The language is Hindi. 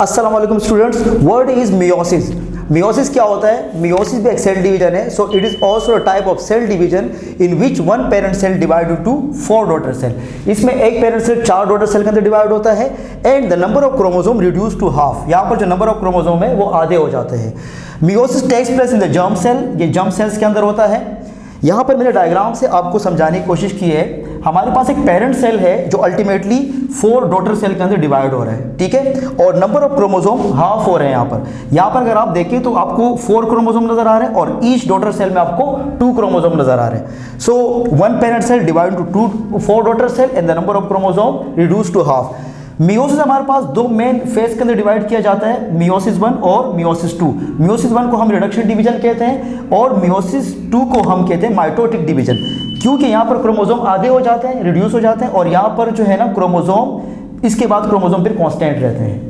अस्सलाम वालेकुम students, word is meiosis. Meiosis क्या होता है? मियोसिस भी एक सेल डिवीजन है। So it is also a type of cell division in which one parent cell divide into 4 daughter cell. इसमें एक पेरेंट सेल 4 डॉटर सेल के अंदर डिवाइड होता है and the number of chromosome reduce to half. यहाँ पर जो नंबर ऑफ क्रोमोसोम है वो आधे हो जाते हैं। Meiosis takes place in the germ cell, ये जर्म सेल्स के अंदर होता है। यहाँ पर मैंने डायग्राम से आपको समझाने की कोशिश की है। हमारे पास एक पेरेंट सेल है जो अल्टीमेटली 4 डॉटर सेल के अंदर डिवाइड हो रहा है, ठीक है, और नंबर ऑफ क्रोमोसोम हाफ हो रहे हैं। यहाँ पर अगर आप देखें तो आपको 4 क्रोमोसोम नजर आ रहे हैं और ईच डॉटर सेल में आपको 2 क्रोमोसोम नजर आ रहे हैं। So one parent cell divide to 4 daughter cell and the number of chromosome reduce to half. Meiosis हमारे पास 2 मेन फेज के अंदर डिवाइड किया जाता है, मियोसिस 1 और मियोसिस 2। मियोसिस 1 को हम रिडक्शन डिवीजन कहते हैं और मियोसिस 2 को हम कहते हैं माइटोटिक डिवीजन, क्योंकि यहाँ पर क्रोमोसोम आधे हो जाते हैं, रिड्यूस हो जाते हैं, और यहाँ पर जो है ना क्रोमोसोम, इसके बाद क्रोमोसोम फिर कांस्टेंट रहते हैं।